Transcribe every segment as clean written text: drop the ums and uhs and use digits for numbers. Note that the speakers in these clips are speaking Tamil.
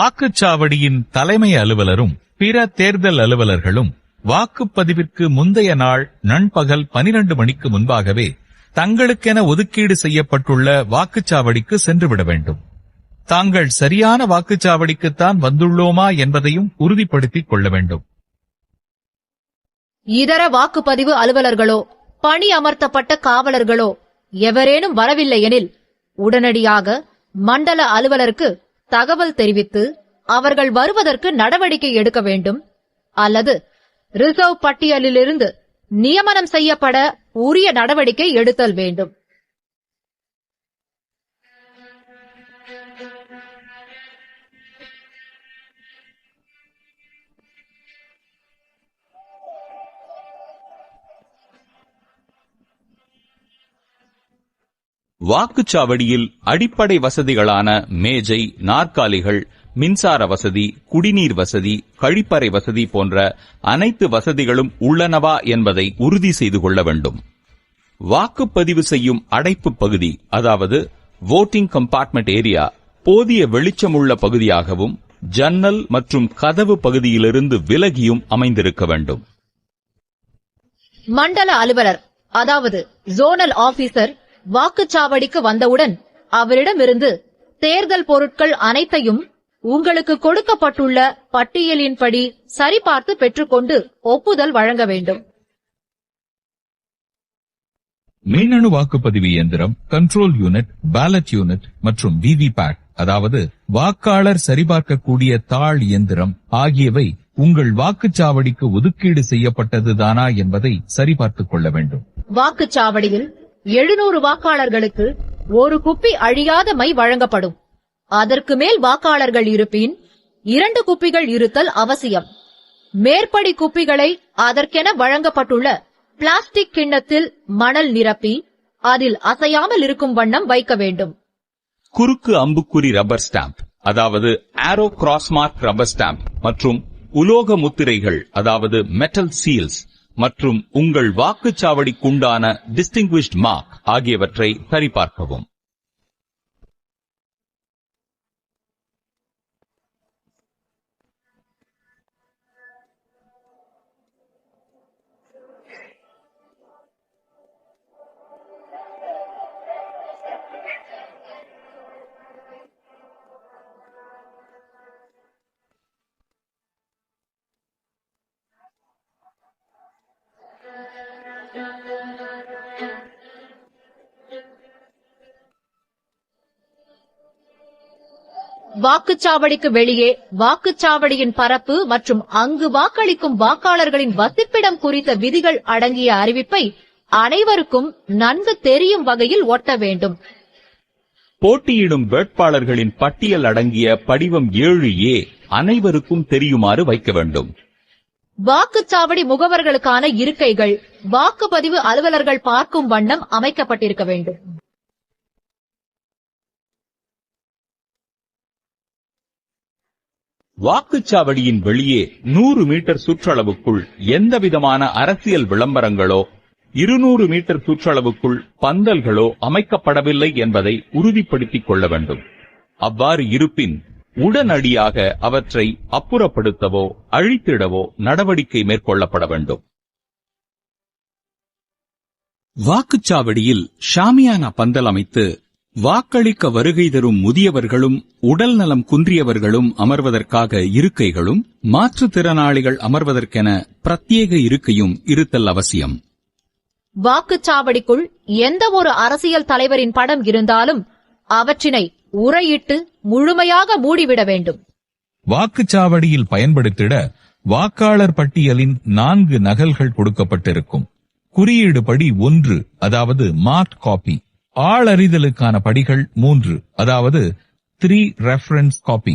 வாக்குச்சாவடியின் தலைமை அலுவலரும் பிற தேர்தல் அலுவலர்களும் வாக்குப்பதிவிற்கு முந்தைய நாள் நண்பகல் 12 மணிக்கு முன்பாகவே தங்களுக்கென ஒதுக்கீடு செய்யப்பட்டுள்ள வாக்குச்சாவடிக்கு சென்றுவிட வேண்டும். தாங்கள் சரியான வாக்குச்சாவடிக்குத்தான் வந்துள்ளோமா என்பதையும் உறுதிப்படுத்திக் கொள்ள வேண்டும். இதர வாக்குப்பதிவு அலுவலர்களோ பணி அமர்த்தப்பட்ட காவலர்களோ எவரேனும் வரவில்லை எனில் உடனடியாக மண்டல அலுவலருக்கு தகவல் தெரிவித்து அவர்கள் வருவதற்கு நடவடிக்கை எடுக்க வேண்டும். அல்லது ரிசர்வ் பட்டியலிலிருந்து நியமனம் செய்யப்பட உரிய நடவடிக்கை எடுத்தல் வேண்டும். வாக்குச்சாவடியில் அடிப்படை வசதிகளான மேஜை, நாற்காலிகள், மின்சார வசதி, குடிநீர் வசதி, கழிப்பறை வசதி போன்ற அனைத்து வசதிகளும் உள்ளனவா என்பதை உறுதி செய்து கொள்ள வேண்டும். வாக்குப்பதிவு செய்யும் அடைப்பு பகுதி, அதாவது வோட்டிங் கம்பார்ட்மெண்ட் ஏரியா, போதிய வெளிச்சமுள்ள பகுதியாகவும் ஜன்னல் மற்றும் கதவு பகுதியிலிருந்து விலகியும் அமைந்திருக்க வேண்டும். மண்டல அலுவலர், அதாவது ஜோனல் ஆபீசர் வாக்குச்சாவடிக்கு வந்தவுடன் அவரிடமிருந்து தேர்தல் பொருட்கள் அனைத்தையும் உங்களுக்கு கொடுக்கப்பட்டுள்ள பட்டியலின்படி சரிபார்த்து பெற்றுக்கொண்டு ஒப்புதல் வழங்க வேண்டும். மின்னணு வாக்குப்பதிவு இயந்திரம், கண்ட்ரோல் யூனிட், பேலட் யூனிட் மற்றும் விவிபேட், அதாவது வாக்காளர் சரிபார்க்கக்கூடிய தாள் இயந்திரம் ஆகியவை உங்கள் வாக்குச்சாவடிக்கு ஒதுக்கீடு செய்யப்பட்டதுதானா என்பதை சரிபார்த்துக் கொள்ள வேண்டும். வாக்குச்சாவடியில் 700 வாக்காளர்களுக்கு ஒரு குப்பி அழியாத மை வழங்கப்படும். அதற்கு மேல் வாக்காளர்கள் இருப்பின் 2 குப்பிகள் இருத்தல் அவசியம். மேற்படி குப்பிகளை அதற்கென வழங்கப்பட்டுள்ள பிளாஸ்டிக் கிண்ணத்தில் மணல் நிரப்பி அதில் அசையாமல் இருக்கும் வண்ணம் வைக்க வேண்டும். குறுக்கு அம்புக்குறி ரப்பர் ஸ்டாம்ப், அதாவது ஆரோ கிராஸ்மார்க் ரப்பர் ஸ்டாம்ப் மற்றும் உலோக முத்திரைகள், அதாவது மெட்டல் சீல்ஸ் மற்றும் உங்கள் வாக்குச்சாவடிக்குண்டான டிஸ்டிங்விஷ்ட் மார்க் ஆகியவற்றை சரிபார்க்கவும். வாக்குச்சாவடிக்கு வெளியே வாக்குச்சாவடியின் பரப்பு மற்றும் அங்கு வாக்களிக்கும் வாக்காளர்களின் வசிப்பிடம் குறித்த விதிகள் அடங்கிய அறிவிப்பை அனைவருக்கும் நன்கு தெரியும் வகையில் ஒட்ட வேண்டும். போட்டியிடும் வேட்பாளர்களின் பட்டியல் அடங்கிய படிவம் 7A அனைவருக்கும் தெரியுமாறு வைக்க வேண்டும். வாக்குச்சாவடி முகவர்களுக்கான இருக்கைகள் வாக்குப்பதிவு அலுவலர்கள் பார்க்கும் வண்ணம் அமைக்கப்பட்டிருக்க வேண்டும். வாக்குச்சாவடியின் வெளியே 100 மீட்டர் சுற்றளவுக்குள் எந்தவிதமான அரசியல் விளம்பரங்களோ 200 மீட்டர் சுற்றளவுக்குள் பந்தல்களோ அமைக்கப்படவில்லை என்பதை உறுதிப்படுத்திக் கொள்ள வேண்டும். அவ்வாறு இருப்பின் உடனடியாக அவற்றை அப்புறப்படுத்தவோ அழித்திடவோ நடவடிக்கை மேற்கொள்ளப்பட வேண்டும். வாக்குச்சாவடியில் ஷாமியானா பந்தல் அமைத்து வாக்களிக்க வருகை தரும் முதியவர்களும் உடல் நலம் குன்றியவர்களும் அமர்வதற்காக இருக்கைகளும் மாற்றுத்திறனாளிகள் அமர்வதற்கென பிரத்யேக இருக்கையும் இருத்தல் அவசியம். வாக்குச்சாவடிக்குள் எந்த ஒரு அரசியல் தலைவரின் படம் இருந்தாலும் அவற்றினை உறையிட்டு முழுமையாக மூடிவிட வேண்டும். வாக்குச்சாவடியில் பயன்படுத்திட வாக்காளர் பட்டியலின் 4 நகல்கள் கொடுக்கப்பட்டிருக்கும். குறியீடு படி 1, அதாவது மார்க் காப்பி. ஆளறிதலுக்கான படிகள் 3, அதாவது 3 ரெஃபரன்ஸ் காப்பி.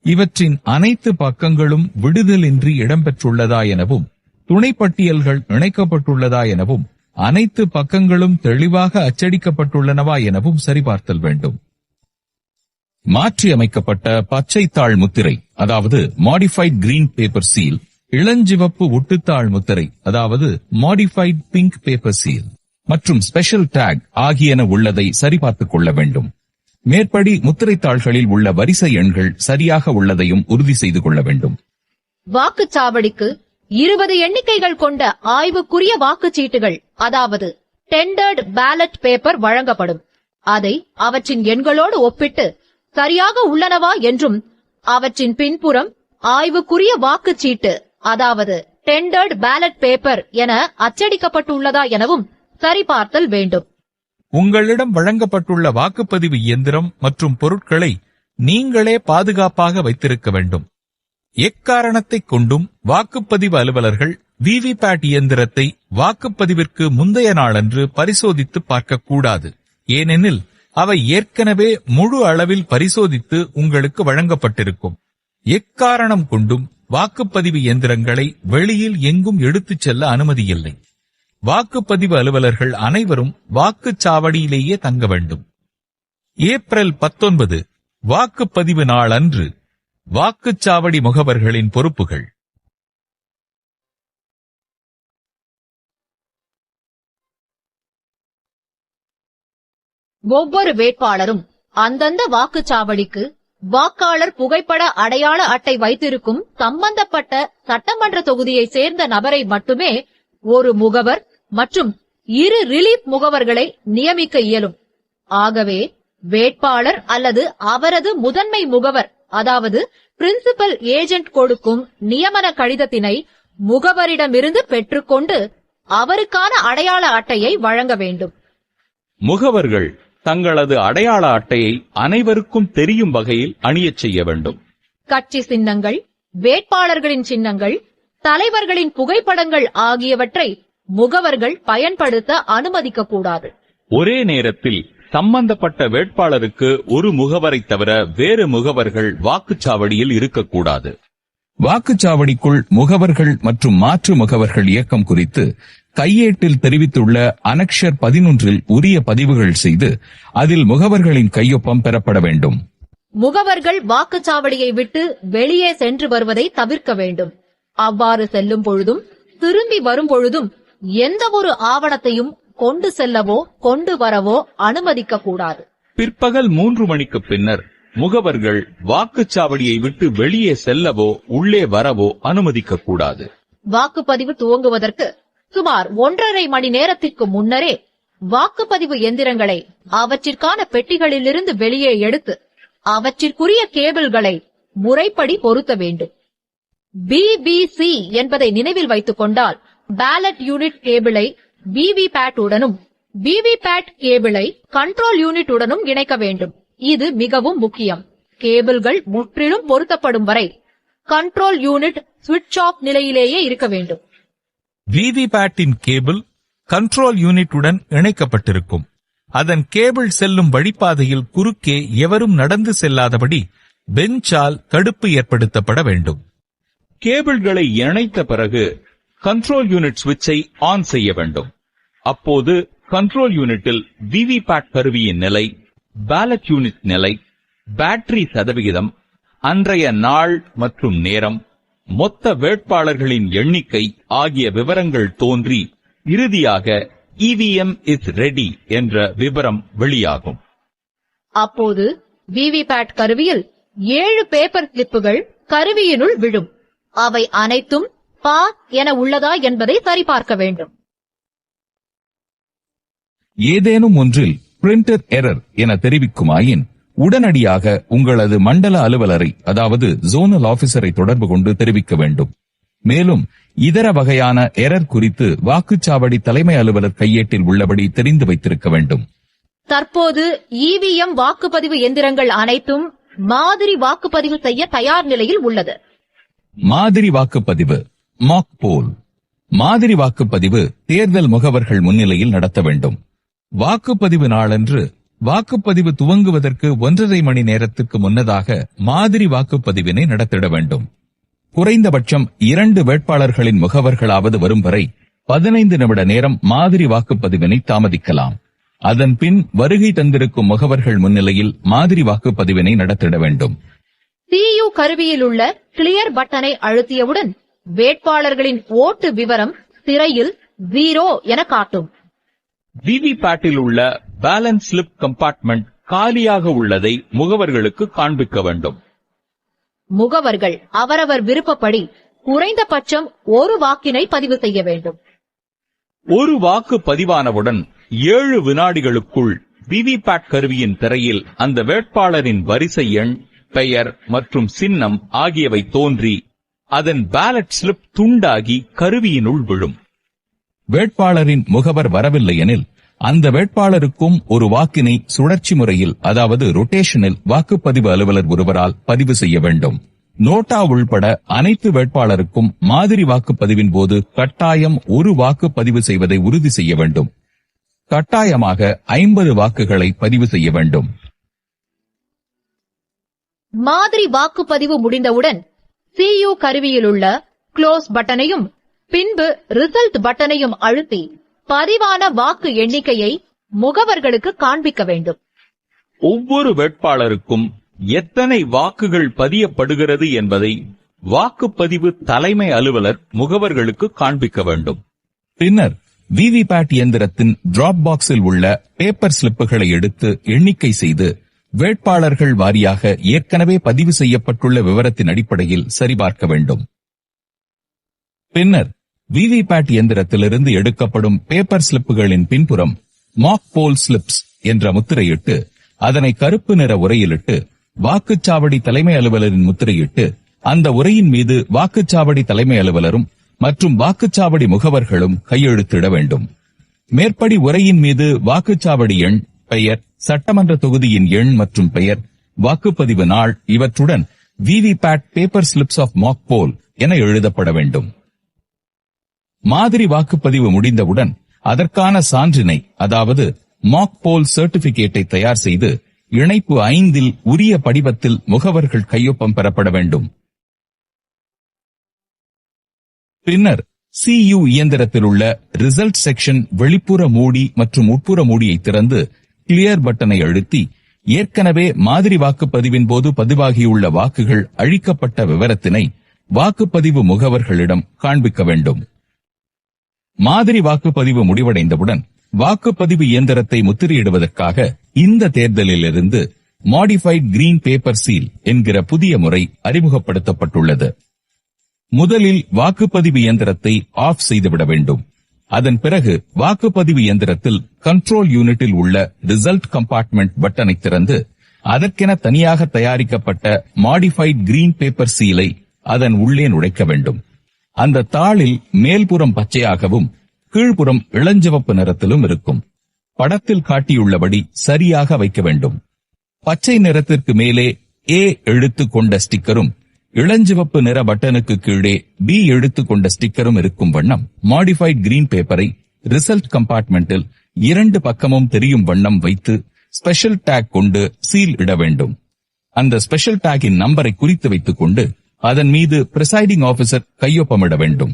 இவற்றின் அனைத்து பக்கங்களும் விடுதலின்றி இடம்பெற்றுள்ளதா எனவும் துணைப்பட்டியல்கள் இணைக்கப்பட்டுள்ளதா எனவும் அனைத்து பக்கங்களும் தெளிவாக அச்சடிக்கப்பட்டுள்ளனவா எனவும் சரிபார்த்தல் வேண்டும். மாற்றி அமைக்கப்பட்ட பச்சை தாள் முத்திரை, அதாவது மாடிஃபைட் கிரீன் பேப்பர் சீல், இளஞ்சிவப்பு ஒட்டுத்தாள் முத்திரை, அதாவது மாடிஃபைட் பிங்க் பேப்பர் சீல் மற்றும் ஸ்பெஷல் டேக் ஆகியன உள்ளதை சரிபார்த்துக் கொள்ள வேண்டும். மேற்படி முத்திரைத்தாள்களில் உள்ள வரிசை எண்கள் சரியாக உள்ளதையும் உறுதி செய்து கொள்ள வேண்டும். வாக்குச்சாவடிக்கு 20 எண்ணிக்கைகள் கொண்ட ஆய்வுக்குரிய வாக்குச்சீட்டுகள், அதாவது டெண்டர்ட் பேலட் பேப்பர் வழங்கப்படும். அதை அவற்றின் எண்களோடு ஒப்பிட்டு சரியாக உள்ளனவா என்றும், அவற்றின் பின்புறம் ஆய்வுக்குரிய வாக்குச்சீட்டு, அதாவது டெண்டர்ட் பேலட் பேப்பர் என அச்சடிக்கப்பட்டுள்ளதா எனவும் சரிபார்த்தல் வேண்டும். உங்களிடம் வழங்கப்பட்டுள்ள வாக்குப்பதிவு இயந்திரம் மற்றும் பொருட்களை நீங்களே பாதுகாப்பாக வைத்திருக்க வேண்டும். எக்காரணத்தைக் கொண்டும் வாக்குப்பதிவு அலுவலர்கள் விவிபேட் இயந்திரத்தை வாக்குப்பதிவிற்கு முந்தைய நாளன்று பரிசோதித்து பார்க்கக்கூடாது. ஏனெனில் அவை ஏற்கனவே முழு அளவில் பரிசோதித்து உங்களுக்கு வழங்கப்பட்டிருக்கும். எக்காரணம் கொண்டும் வாக்குப்பதிவு இயந்திரங்களை வெளியில் எங்கும் எடுத்துச் செல்ல அனுமதியில்லை. வாக்குப்பதிவு அலுவலர்கள் அனைவரும் வாக்குச்சாவடியிலேயே தங்க வேண்டும். ஏப்ரல் 19 வாக்குப்பதிவு நாள் அன்று வாக்குச்சாவடி முகவர்களின் பொறுப்புகள். ஒவ்வொரு வேட்பாளரும் அந்தந்த வாக்குச்சாவடிக்கு வாக்காளர் புகைப்பட அடையாள அட்டை வைத்திருக்கும் சம்பந்தப்பட்ட சட்டமன்ற தொகுதியை சேர்ந்த நபரை மட்டுமே ஒரு முகவர் மற்றும் 2 ரிலீஃப் முகவர்களை நியமிக்க இயலும். ஆகவே வேட்பாளர் அல்லது அவரது முதன்மை முகவர், அதாவது பிரின்சிபல் ஏஜென்ட் கொடுக்கும் நியமன கடிதத்தினை முகவரிடமிருந்து பெற்றுக்கொண்டு அவருக்கான அடையாள அட்டையை வழங்க வேண்டும். முகவர்கள் தங்களது அடையாள அட்டையை அனைவருக்கும் தெரியும் வகையில் அணியச் செய்ய வேண்டும். கட்சி சின்னங்கள், வேட்பாளர்களின் சின்னங்கள், தலைவர்களின் புகைப்படங்கள் ஆகியவற்றை முகவர்கள் பயன்படுத்த அனுமதிக்கக்கூடாது. ஒரே நேரத்தில் சம்பந்தப்பட்ட வேட்பாளருக்கு ஒரு முகவரை தவிர வேறு முகவர்கள் வாக்குச்சாவடியில் இருக்கக்கூடாது. வாக்குச்சாவடிக்குள் முகவர்கள் மற்றும் மாற்று முகவர்கள் இயக்கம் குறித்து கையேட்டில் தெரிவித்துள்ள அனக்ஷர் 11 உரிய பதிவுகள் செய்து அதில் முகவர்களின் கையொப்பம் பெறப்பட வேண்டும். முகவர்கள் வாக்குச்சாவடியை விட்டு வெளியே சென்று வருவதை தவிர்க்க வேண்டும். அவ்வாறு செல்லும் பொழுதும் திரும்பி வரும் பொழுதும் எந்த ஒரு ஆவணத்தையும் கொண்டு செல்லவோ கொண்டு வரவோ அனுமதிக்கக்கூடாது. பிற்பகல் 3 மணிக்கு பின்னர் முகவர்கள் வாக்குச்சாவடியை விட்டு வெளியே செல்லவோ உள்ளே வரவோ அனுமதிக்கக்கூடாது. வாக்குப்பதிவு துவங்குவதற்கு சுமார் 1.5 மணி நேரத்திற்கு முன்னரே வாக்குப்பதிவு எந்திரங்களை அவற்றிற்கான பெட்டிகளிலிருந்து வெளியே எடுத்து அவற்றிற்குரிய கேபிள்களை முறைப்படி பொருத்த வேண்டும். BBC என்பதை நினைவில் வைத்துக் கொண்டால் பேலட் யூனிட் கேபிளை விவிபேட் உடனும் விவிபேட் கேபிளை கண்ட்ரோல் யூனிட் உடனும் இணைக்க வேண்டும். இது மிகவும் முக்கியம். கேபிள்கள் முற்றிலும் பொருத்தப்படும் வரை கண்ட்ரோல் யூனிட் சுவிட்ச் ஆஃப் நிலையிலேயே இருக்க வேண்டும். விவிபேட்டின் கேபிள் கண்ட்ரோல் யூனிட்டுடன் இணைக்கப்பட்டிருக்கும். அதன் கேபிள் செல்லும் வழிப்பாதையில் குறுக்கே எவரும் நடந்து செல்லாதபடி பெஞ்சால் தடுப்பு ஏற்படுத்தப்பட வேண்டும். கேபிள்களை இணைத்த பிறகு கண்ட்ரோல் யூனிட் சுவிட்சை ஆன் செய்ய வேண்டும். அப்போது கண்ட்ரோல் யூனிட்டில் விவிபேட் கருவியின் நிலை, பேலட் யூனிட் நிலை, பேட்டரி சதவிகிதம், அன்றைய நாள் மற்றும் நேரம், மொத்த வேட்பாளர்களின் எண்ணிக்கை ஆகிய விவரங்கள் தோன்றி இறுதியாக இவிஎம் இஸ் ரெடி என்ற விவரம் வெளியாகும். அப்போது விவிபேட் கருவியில் 7 பேப்பர் ஸ்லிப்புகள் கருவியினுள் விழும். அவை அனைத்தும் பாஸ் என உள்ளதா என்பதை சரிபார்க்க வேண்டும். ஏதேனும் ஒன்றில் பிரிண்டர் எரர் என தெரிவிக்குமாயின் உடனடியாக உங்களது மண்டல அலுவலரை, அதாவது ஜோனல் ஆபீசரை தொடர்பு கொண்டு தெரிவிக்க வேண்டும். மேலும் இதர வகையான எரர் குறித்து வாக்குச்சாவடி தலைமை அலுவலர் கையேட்டில் உள்ளபடி தெரிந்து வைத்திருக்க வேண்டும். தற்போது இவிஎம் வாக்குப்பதிவு எந்திரங்கள் அனைத்தும் மாதிரி வாக்குப்பதிவு செய்ய தயார் நிலையில் உள்ளது. மாதிரி வாக்குப்பதிவு மாக் போல். மாதிரி வாக்குப்பதிவு தேர்தல் முகவர்கள் முன்னிலையில் நடத்த வேண்டும். வாக்குப்பதிவு நாளன்று வாக்குப்பதிவு துவங்குவதற்கு 1.5 மணி நேரத்துக்கு முன்னதாக மாதிரி வாக்குப்பதிவினை நடத்திட வேண்டும். குறைந்தபட்சம் 2 வேட்பாளர்களின் முகவர்களாவது வரும் வரை 15 நிமிட நேரம் மாதிரி வாக்குப்பதிவினை தாமதிக்கலாம். அதன் பின் வருகை தந்திருக்கும் முகவர்கள் முன்னிலையில் மாதிரி வாக்குப்பதிவினை நடத்திட வேண்டும். CU கருவியில் உள்ள கிளியர் பட்டனை அழுத்தியவுடன் வேட்பாளர்களின் ஓட்டு விவரம் திரையில் 0 என காட்டும். விவிபேட்டில் உள்ள பேலன்ஸ் ஸ்லிப் கம்பார்ட்மெண்ட் காலியாக உள்ளதை முகவர்களுக்கு காண்பிக்க வேண்டும். முகவர்கள் அவரவர் விருப்பப்படி குறைந்தபட்சம் ஒரு வாக்கினை பதிவு செய்ய வேண்டும். ஒரு வாக்கு பதிவானவுடன் 7 வினாடிகளுக்குள் விவிபேட் கருவியின் திரையில் அந்த வேட்பாளரின் வரிசை எண், பெயர் மற்றும் சின்னம் ஆகியவை தோன்றி அதன் பேலட் ஸ்லிப் துண்டாகி கருவியினுள் விழும். வேட்பாளரின் முகவர் வரவில்லை எனில் அந்த வேட்பாளருக்கும் ஒரு வாக்கினை சுழற்சி முறையில், அதாவது ரொட்டேஷனில் வாக்குப்பதிவு அலுவலர் ஒருவரால் பதிவு செய்ய வேண்டும். நோட்டா உள்பட அனைத்து வேட்பாளருக்கும் மாதிரி வாக்குப்பதிவின் போது கட்டாயம் ஒரு வாக்கு பதிவு செய்வதை உறுதி செய்ய வேண்டும். கட்டாயமாக 50 வாக்குகளை பதிவு செய்ய வேண்டும். மாதிரி வாக்குப்பதிவு முடிந்தவுடன் CU கருவியில் உள்ள க்ளோஸ் பட்டனையும் பின்பு ரிசல்ட் பட்டனையும் அழுத்தி பதிவான வாக்கு எண்ணிக்கையை முகவர்களுக்கு காண்பிக்க வேண்டும். ஒவ்வொரு வேட்பாளருக்கும் எத்தனை வாக்குகள் பதியப்படுகிறது என்பதை வாக்குப்பதிவு தலைமை அலுவலர் முகவர்களுக்கு காண்பிக்க வேண்டும். பின்னர் விவிபேட் இயந்திரத்தின் டிராப் பாக்ஸில் உள்ள பேப்பர் ஸ்லிப்புகளை எடுத்து எண்ணிக்கை செய்து வேட்பாளர்கள் வாரியாக ஏற்கனவே பதிவு செய்யப்பட்டுள்ள விவரத்தின் அடிப்படையில் சரிபார்க்க வேண்டும். பின்னர் விவிபேட் இயந்திரத்திலிருந்து எடுக்கப்படும் பேப்பர் ஸ்லிப்புகளின் பின்புறம் மாக் போல் ஸ்லிப்ஸ் என்ற முத்திரையிட்டு அதனை கருப்பு நிற உரையிலிட்டு வாக்குச்சாவடி தலைமை அலுவலரின் முத்திரையிட்டு அந்த உரையின் மீது வாக்குச்சாவடி தலைமை அலுவலரும் மற்றும் வாக்குச்சாவடி முகவர்களும் கையெழுத்திட வேண்டும். மேற்படி உரையின் மீது வாக்குச்சாவடி எண், பெயர், சட்டமன்ற தொகுதியின் எண் மற்றும் பெயர், வாக்குப்பதிவு நாள் இவற்றுடன் VVPAT paper slips of mock poll என எழுதப்பட வேண்டும். மாதிரி வாக்குப்பதிவு முடிந்தவுடன் அதற்கான சான்றினை, அதாவது மாக் போல் சர்டிபிகேட்டை தயார் செய்து இணைப்பு 5 உரிய படிவத்தில் முகவர்கள் கையொப்பம் பெறப்பட வேண்டும். பின்னர் CU இயந்திரத்தில் உள்ள ரிசல்ட் செக்ஷன் வெளிப்புற மூடி மற்றும் உட்புற மூடியை திறந்து கிளியர் பட்டனை அழுத்தி ஏற்கனவே மாதிரி வாக்குப்பதிவின் போது பதிவாகியுள்ள வாக்குகள் அழிக்கப்பட்ட விவரத்தினை வாக்குப்பதிவு முகவர்களிடம் காண்பிக்க வேண்டும். மாதிரி வாக்குப்பதிவு முடிவடைந்தவுடன் வாக்குப்பதிவு இயந்திரத்தை முத்திரையிடுவதற்காக இந்த தேர்தலிலிருந்து மாடிஃபைட் கிரீன் பேப்பர் சீல் என்கிற புதிய முறை அறிமுகப்படுத்தப்பட்டுள்ளது. முதலில் வாக்குப்பதிவு இயந்திரத்தை ஆஃப் செய்துவிட வேண்டும். அதன் பிறகு வாக்குப்பதிவு இயந்திரத்தில் கண்ட்ரோல் யூனிட்டில் உள்ள ரிசல்ட் கம்பார்ட்மெண்ட் பட்டனை திறந்து அதற்கென தனியாக தயாரிக்கப்பட்ட மாடிஃபைட் கிரீன் பேப்பர் சீலை அதன் உள்ளே நுழைக்க வேண்டும். அந்த தாளில் மேல்புறம் பச்சையாகவும் கீழ்ப்புறம் இளஞ்சிவப்பு நிறத்திலும் இருக்கும். படத்தில் காட்டியுள்ளபடி சரியாக வைக்க வேண்டும். பச்சை நிறத்திற்கு மேலே A எழுத்து கொண்ட ஸ்டிக்கரும் இளஞ்சிவப்பு நிற பட்டனுக்கு கீழே B எழுத்து கொண்ட ஸ்டிக்கரும் இருக்கும் வண்ணம் மாடிஃபைட் கிரீன் பேப்பரை ரிசல்ட் கம்பார்ட்மெண்டில் 2 பக்கமும் தெரியும் வண்ணம் வைத்து ஸ்பெஷல் டேக் கொண்டு சீல் இட வேண்டும். அந்த ஸ்பெஷல் டேக்கின் நம்பரை குறித்து வைத்துக் கொண்டு அதன் மீது பிரிசைடிங் ஆபீசர் கையொப்பமிட வேண்டும்.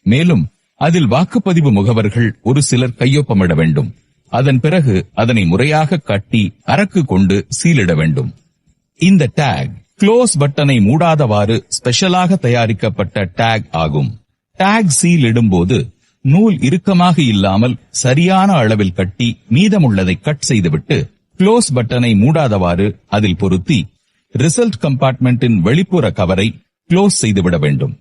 மேலும் அதில் வாக்குப்பதிவு முகவர்கள் ஒரு சிலர் கையொப்பமிட வேண்டும். அதன் பிறகு அதனை முறையாக கட்டி அரக்கு கொண்டு சீலிட வேண்டும். இந்த டேக் க்ளோஸ் பட்டனை மூடாதவாறு ஸ்பெஷலாக தயாரிக்கப்பட்ட டேக் ஆகும். டேக் சீல் இடும்போது நூல் இறுக்கமாக இல்லாமல் சரியான அளவில் கட்டி மீதமுள்ளதை கட் செய்துவிட்டு க்ளோஸ் பட்டனை மூடாதவாறு அதில் பொருத்தி ரிசல்ட் கம்பார்ட்மெண்டின் வெளிப்புற கவரை க்ளோஸ் செய்துவிட வேண்டும்.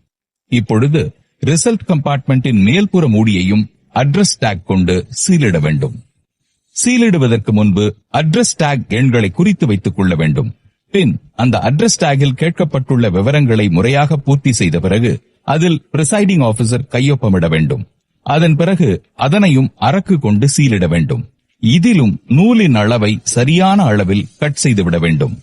இப்பொழுது ரிசல்ட் கம்பார்ட்மெண்டின் மேல்புற மூடியையும் அட்ரஸ் டேக் கொண்டு சீலிட வேண்டும். சீலிடுவதற்கு முன்பு அட்ரஸ் டேக் எண்களை குறித்து வைத்துக் கொள்ள வேண்டும். பின் அந்த அட்ரஸ் டேகில் கேட்கப்பட்டுள்ள விவரங்களை முறையாக பூர்த்தி செய்த பிறகு அதில் பிரிசைடிங் ஆபீசர் கையொப்பமிட வேண்டும். அதன் பிறகு அதனையும் அரக்கு கொண்டு சீலிட வேண்டும். இதிலும் நூலின் அளவை சரியான அளவில் கட் செய்துவிட வேண்டும்.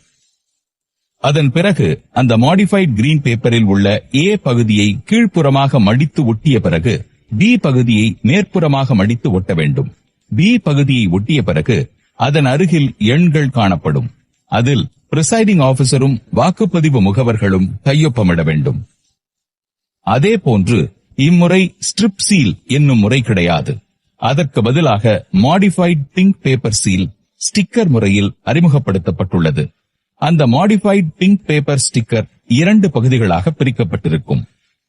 அதன் பிறகு அந்த மாடிஃபைட் கிரீன் பேப்பரில் உள்ள A பகுதியை கீழ்ப்புறமாக மடித்து ஒட்டிய பிறகு B பகுதியை மேற்புறமாக மடித்து ஒட்ட வேண்டும். B பகுதியை ஒட்டிய பிறகு அதன் அருகில் எண்கள் காணப்படும். அதில் பிரிசைடிங் ஆபீசரும் வாக்குப்பதிவு முகவர்களும் கையொப்பமிட வேண்டும். அதே போன்று இம்முறை ஸ்ட்ரிப் சீல் என்னும் முறை கிடையாது. அதற்கு பதிலாக modified pink paper seal sticker முறையில் அறிமுகப்படுத்தப்பட்டுள்ளது. அந்த மாடிஃபைட் பிங்க் பேப்பர் ஸ்டிக்கர் 2 பகுதிகளாக பிரிக்கப்பட்டிருக்கும்.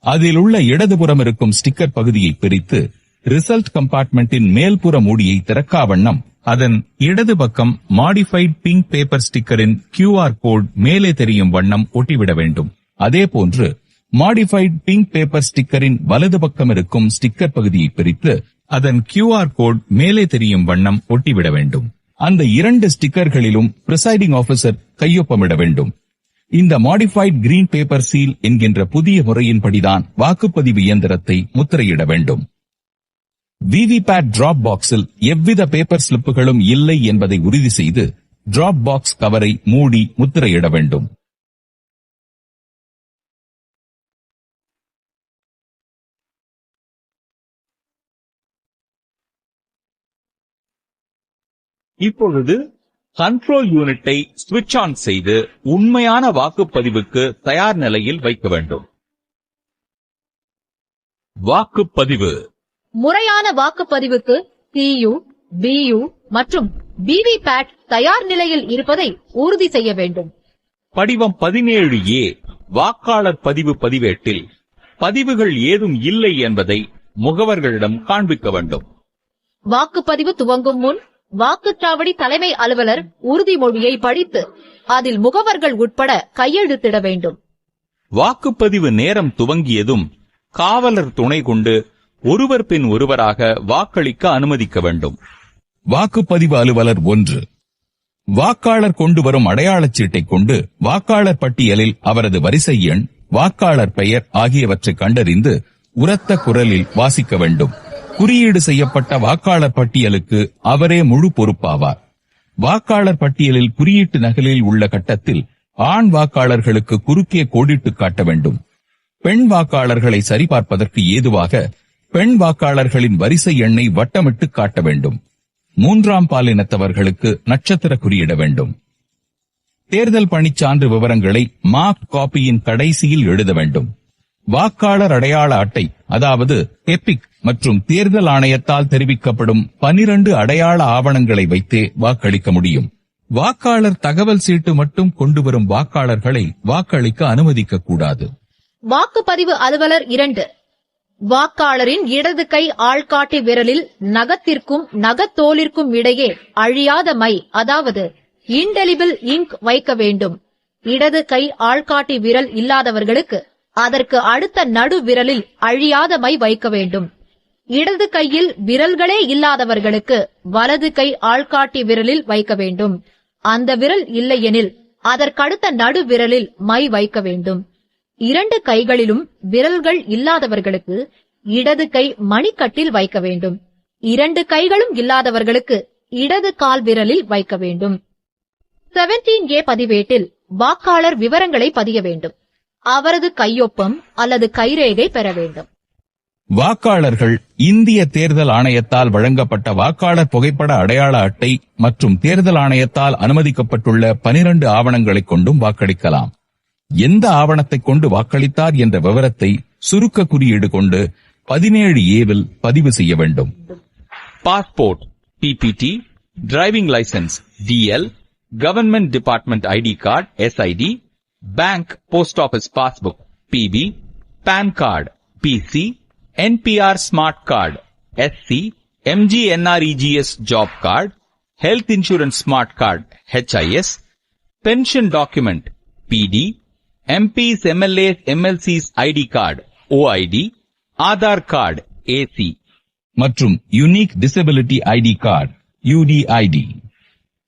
அதில் உள்ள இடதுபுறம் இருக்கும் ஸ்டிக்கர் பகுதியை பிரித்து ரிசல்ட் கம்பார்ட்மெண்டின் மேல்புற மூடியை திறக்காவண்ணம் அதன் இடது பக்கம் மாடிஃபைட் பிங்க் பேப்பர் ஸ்டிக்கரின் QR கோட் மேலே தெரியும் வண்ணம் ஒட்டிவிட வேண்டும். அதேபோன்று மாடிஃபைட் பிங்க் பேப்பர் ஸ்டிக்கரின் வலது பக்கம் இருக்கும் ஸ்டிக்கர் பகுதியை பிரித்து அதன் QR கோட் மேலே தெரியும் வண்ணம் ஒட்டிவிட வேண்டும். அந்த 2 ஸ்டிக்கர்களிலும் பிரிசைடிங் ஆபீசர் கையொப்பமிட வேண்டும். இந்த மாடிஃபைட் கிரீன் பேப்பர் சீல் என்கின்ற புதிய முறையின்படிதான் வாக்குப்பதிவு இயந்திரத்தை முத்திரையிட வேண்டும். விவிபேட் டிராப் பாக்ஸில் எவ்வித பேப்பர் ஸ்லிப்புகளும் இல்லை என்பதை உறுதி செய்து டிராப் பாக்ஸ் கவரை மூடி முத்திரையிட வேண்டும். இப்பொழுது கண்ட்ரோல் யூனிட்டை ஸ்விட்ச் ஆன் செய்து உண்மையான வாக்குப்பதிவுக்கு தயார் நிலையில் வைக்க வேண்டும். வாக்குப்பதிவு முறையான வாக்குப்பதிவுக்கு CU, BU மற்றும் VVPAT தயார் நிலையில் இருப்பதை உறுதி செய்ய வேண்டும். படிவம் 17A வாக்காளர் பதிவு பதிவேட்டில் பதிவுகள் ஏதும் இல்லை என்பதை முகவர்களிடம் காண்பிக்க வேண்டும். வாக்குப்பதிவு துவங்கும் முன் வாக்குச்சாவடி தலைமை அலுவலர் உறுதிமொழியை படித்து அதில் முகவர்கள் உட்பட கையெழுத்திட வேண்டும். வாக்குப்பதிவு நேரம் துவங்கியதும் காவலர் துணை கொண்டு ஒருவர் பின் ஒருவராக வாக்களிக்க அனுமதிக்க வேண்டும். வாக்குப்பதிவு அலுவலர் 1 வாக்காளர் கொண்டு வரும் அடையாளச் சீட்டை கொண்டு வாக்காளர் பட்டியலில் அவரது வரிசை எண், வாக்காளர் பெயர் ஆகியவற்றை கண்டறிந்து உரத்த குரலில் வாசிக்க வேண்டும். குறியீடு செய்யப்பட்ட வாக்காளர் பட்டியலுக்கு அவரே முழு பொறுப்பாவார். வாக்காளர் பட்டியலில் குறியீட்டு நகலில் உள்ள கட்டத்தில் ஆண் வாக்காளர்களுக்கு குறுக்கே கோடிட்டு காட்ட வேண்டும். பெண் வாக்காளர்களை சரிபார்ப்பதற்கு ஏதுவாக பெண் வாக்காளர்களின் வரிசை எண்ணை வட்டமிட்டு காட்ட வேண்டும். 3ஆம் பாலினத்தவர்களுக்கு நட்சத்திர குறியிட வேண்டும். தேர்தல் பணிச்சான்று விவரங்களை மார்க் காப்பியின் கடைசியில் எழுத வேண்டும். வாக்காளர் அடையாள அட்டை, அதாவது எபிக் மற்றும் தேர்தல் ஆணையத்தால் தெரிவிக்கப்படும் 12 அடையாள ஆவணங்களை வைத்தே வாக்களிக்க முடியும். வாக்காளர் தகவல் சீட்டு மட்டும் கொண்டு வரும் வாக்காளர்களை வாக்களிக்க அனுமதிக்க கூடாது. வாக்குப்பதிவு அலுவலர் 2 வாக்காளரின் இடது கை ஆள்காட்டி விரலில் நகத்திற்கும் நகத்தோலிற்கும் இடையே அழியாத மை, அதாவது இன்டெலிபிள் இங்க் வைக்க வேண்டும். இடது கை ஆள்காட்டி விரல் இல்லாதவர்களுக்கு அதற்கு அடுத்த நடு விரலில் அழியாத மை வைக்க வேண்டும். இடது கையில் விரல்களே இல்லாதவர்களுக்கு வலது கை ஆள்காட்டி விரலில் வைக்க வேண்டும். அந்த விரல் இல்லையெனில் அதற்கடுத்த நடு விரலில் மை வைக்க வேண்டும். 2 கைகளிலும் விரல்கள் இல்லாதவர்களுக்கு இடது கை மணிக்கட்டில் வைக்க வேண்டும். 2 கைகளும் இல்லாதவர்களுக்கு இடது கால் விரலில் வைக்க வேண்டும். 17A பதிவேட்டில் வாக்காளர் விவரங்களை பதிய வேண்டும். அவரது கையொப்பம் அல்லது கைரேகை பெற வேண்டும். வாக்காளர்கள் இந்திய தேர்தல் ஆணையத்தால் வழங்கப்பட்ட வாக்காளர் புகைப்பட அடையாள அட்டை மற்றும் தேர்தல் ஆணையத்தால் அனுமதிக்கப்பட்டுள்ள 12 ஆவணங்களைக் கொண்டும் வாக்களிக்கலாம். எந்த ஆவணத்தை கொண்டு வாக்களித்தார் என்ற விவரத்தை சுருக்க குறியீடு கொண்டு 17A பதிவு செய்ய வேண்டும். Passport PPT, driving licence DL, government department ID card SID, bank post office passbook PB, PAN card PC, NPR smart card SC, MGNREGS job card, health insurance smart card HIS, pension document PD, MPs, MLAs, MLCs ID card OID, Aadhaar card AC மற்றும் unique disability ID card UDID.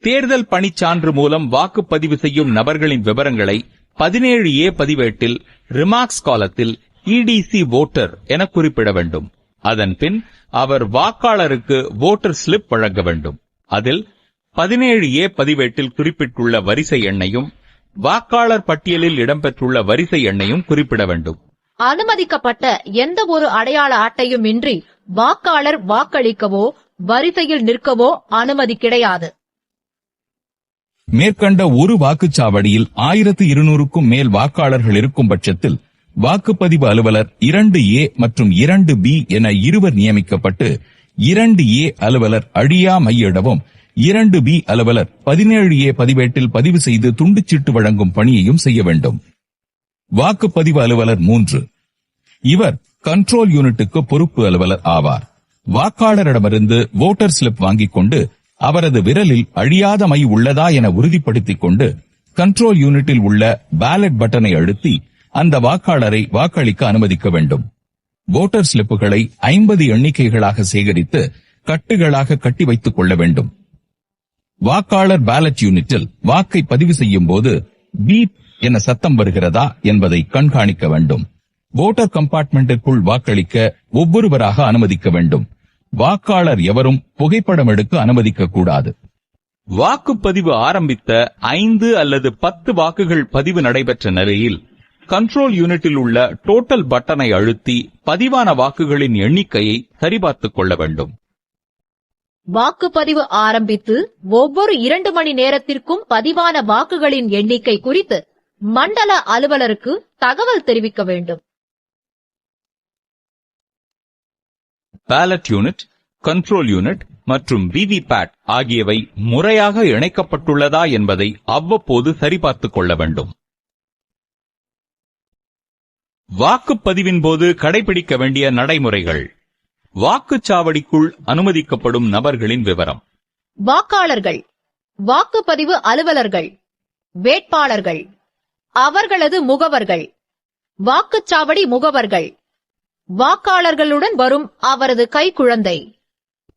தேர்தல் பணிச்சான்று மூலம் வாக்குப்பதிவு செய்யும் நபர்களின் விவரங்களை 17A பதிவேட்டில் ரிமார்க்ஸ் காலத்தில் EDC வோட்டர் என குறிப்பிட வேண்டும். அதன்பின் அவர் வாக்காளருக்கு வோட்டர் ஸ்லிப் வழங்க வேண்டும். அதில் 17A பதிவேட்டில் குறிப்பிட்டுள்ள வரிசை எண்ணையும் வாக்காளர் பட்டியலில் இடம்பெற்றுள்ள வரிசை எண்ணையும் குறிப்பிட வேண்டும். அனுமதிக்கப்பட்ட எந்த ஒரு அடையாள அட்டையும் இன்றி வாக்காளர் வாக்களிக்கவோ வரிசையில் நிற்கவோ அனுமதி கிடையாது. மேற்கண்ட ஒரு வாக்குச்சாவடியில் 1200க்கும் மேல் வாக்காளர்கள் இருக்கும் பட்சத்தில் வாக்குப்பதிவு அலுவலர் 2A மற்றும் 2B என இருவர் நியமிக்கப்பட்டு 2A அலுவலர் அழியா மையிடவும் 2B அலுவலர் 17A பதிவேட்டில் பதிவு செய்து துண்டுச்சீட்டு வழங்கும் பணியையும் செய்ய வேண்டும். வாக்குப்பதிவு அலுவலர் 3 இவர் கண்ட்ரோல் யூனிட்டுக்கு பொறுப்பு அலுவலர் ஆவார். வாக்காளரிடமிருந்து வோட்டர் ஸ்லிப் வாங்கிக் கொண்டு அவரது விரலில் அழியாத மை உள்ளதா என உறுதிப்படுத்திக் கொண்டு கண்ட்ரோல் யூனிட்டில் உள்ள பேலட் பட்டனை அழுத்தி அந்த வாக்காளரை வாக்களிக்க அனுமதிக்க வேண்டும். வோட்டர் ஸ்லிப்புகளை 50 எண்ணிக்கைகளாக சேகரித்து கட்டுகளாக கட்டி வைத்துக் கொள்ள வேண்டும். வாக்காளர் பேலட் யூனிட்டில் வாக்கை பதிவு செய்யும் போது பீப் என சத்தம் வருகிறதா என்பதை கண்காணிக்க வேண்டும். வோட்டர் கம்பார்ட்மெண்டிற்குள் வாக்களிக்க ஒவ்வொருவராக அனுமதிக்க வேண்டும். வாக்காளர் எவரும் புகைப்படம் எடுக்க அனுமதிக்க கூடாது. வாக்குப்பதிவு ஆரம்பித்த 5 அல்லது 10 வாக்குகள் பதிவு நடைபெற்ற நிலையில் கண்ட்ரோல் யூனிட்டில் உள்ள டோட்டல் பட்டனை அழுத்தி பதிவான வாக்குகளின் எண்ணிக்கையை சரிபார்த்துக் கொள்ள வேண்டும். வாக்குப்பதிவு ஆரம்பித்து ஒவ்வொரு 2 மணி நேரத்திற்கும் பதிவான வாக்குகளின் எண்ணிக்கை குறித்து மண்டல அலுவலருக்கு தகவல் தெரிவிக்க வேண்டும். பேலட் யூனிட், கண்ட்ரோல் யூனிட் மற்றும் விவிபேட் ஆகியவை முறையாக இணைக்கப்பட்டுள்ளதா என்பதை அவ்வப்போது சரிபார்த்துக் கொள்ள வேண்டும். வாக்குப்பதிவின் போது கடைபிடிக்க வேண்டிய நடைமுறைகள். வாக்குச்சாவடிக்குள் அனுமதிக்கப்படும் நபர்களின் விவரம். வாக்காளர்கள், வாக்குப்பதிவு அலுவலர்கள், வேட்பாளர்கள், அவர்களது முகவர்கள், வாக்குச்சாவடி முகவர்கள், வாக்காளர்களுடன் வரும் அவரது கைக்குழந்தை,